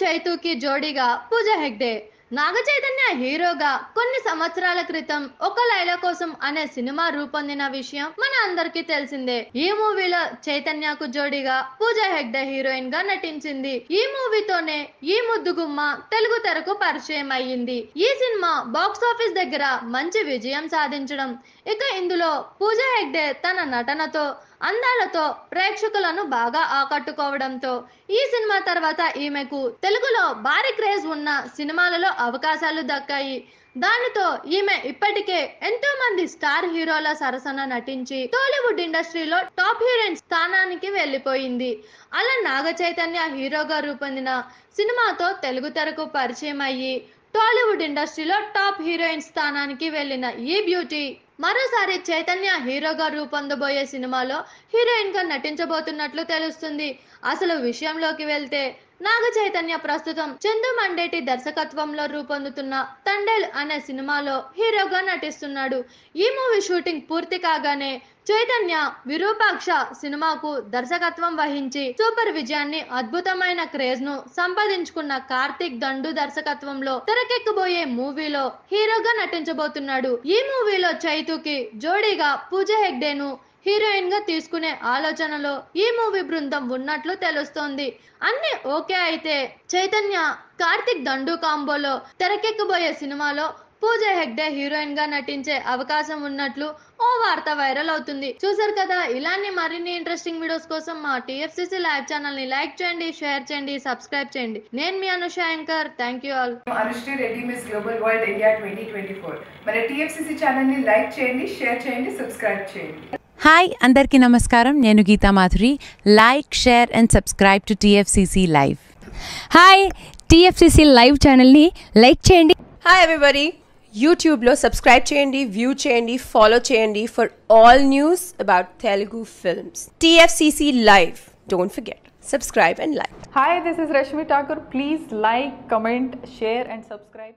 చైతూకి జోడీగా పూజా హెగ్డే. నాగ చైతన్య హీరోగా కొన్ని సంవత్సరాల క్రితం ఒక లైలా కోసం అనే సినిమా రూపొందిన విషయం మన అందరికీ తెలిసిందే. ఈ మూవీలో చైతన్యకు జోడీగా పూజా హెగ్డే హీరోయిన్ గా నటించింది. ఈ మూవీతోనే ఈ ముద్దుగుమ్మ తెలుగు తెరకు పరిచయం అయ్యింది. ఈ సినిమా బాక్స్ ఆఫీస్ దగ్గర మంచి విజయం సాధించడం, ఇక ఇందులో పూజా హెగ్డే తన నటనతో అందాలతో ప్రేక్షకులను బాగా ఆకట్టుకోవడంతో ఈ సినిమా తర్వాత ఈమెకు తెలుగులో భారీ క్రేజ్ ఉన్న సినిమాలలో అవకాశాలు దక్కాయి. దానితో ఈమె ఇప్పటికే ఎంతో మంది స్టార్ హీరోల సరసన నటించి టాలీవుడ్ ఇండస్ట్రీలో టాప్ హీరోయిన్ స్థానానికి వెళ్ళిపోయింది. అలా నాగ చైతన్య హీరోగా రూపొందిన సినిమాతో తెలుగు తెరకు పరిచయం అయ్యి టాలీవుడ్ ఇండస్ట్రీలో టాప్ హీరోయిన్ స్థానానికి వెళ్ళిన ఈ బ్యూటీ మరోసారి చైతన్య హీరోగా రూపొందబోయే సినిమాలో హీరోయిన్ గా నటించబోతున్నట్లు తెలుస్తుంది. అసలు విషయంలోకి వెళ్తే నాగ చైతన్య ప్రస్తుతం చందు మండేటి దర్శకత్వంలో రూపొందుతున్న తండేల్ అనే సినిమాలో హీరోగా నటిస్తున్నాడు. ఈ మూవీ షూటింగ్ పూర్తి కాగానే చైతన్య విరూపాక్ష సినిమాకు దర్శకత్వం వహించి సూపర్ విజయాన్ని అద్భుతమైన క్రేజ్ ను సంపాదించుకున్న కార్తిక్ దండు దర్శకత్వంలో తెరకెక్కబోయే మూవీలో హీరోగా నటించబోతున్నాడు. ఈ మూవీలో చైతూకి జోడీగా పూజా హెగ్డేను హీరోయిన్ గా తీసుకునే ఆలోచనలో ఈ మూవీ బృందం ఉన్నట్లు తెలుస్తోంది. అన్ని ఓకే అయితే చైతన్య కార్తిక్ దండు కాంబోలో తెరకెక్కబోయే సినిమాలో పూజా హెగ్డే హీరోయిన్ గా నటించే అవకాశం ఉన్నట్లు ఓ వార్త వైరల్ అవుతుంది. చూసారు కదా, ఇలాంటి మరిన్ని ఇంట్రెస్టింగ్ వీడియోస్ కోసం మా TFCC లైవ్ ఛానల్ ని లైక్ చేయండి, షేర్ చేయండి, సబ్స్క్రైబ్ చేయండి. నేను మీ Anusha anchor. Thank you all. Anushree Reddy miss global world India 2024 మన TFCC ఛానల్ ని లైక్ చేయండి, షేర్ చేయండి, సబ్స్క్రైబ్ చేయండి. హాయ్ అందరికీ నమస్కారం. నేను Geetha Madhuri. Like, share and subscribe to TFCC live. Hi, TFCC live ఛానల్ని లైక్ చేయండి. హాయ్ ఎవ్రీబడి, యూట్యూబ్లో సబ్స్క్రైబ్ చేయండి, వ్యూ చేయండి, ఫాలో చేయండి for all news about Telugu films. TFCC live, don't forget, subscribe and like. Hi, this is Rashmi Thakur. Please like, comment, share and subscribe.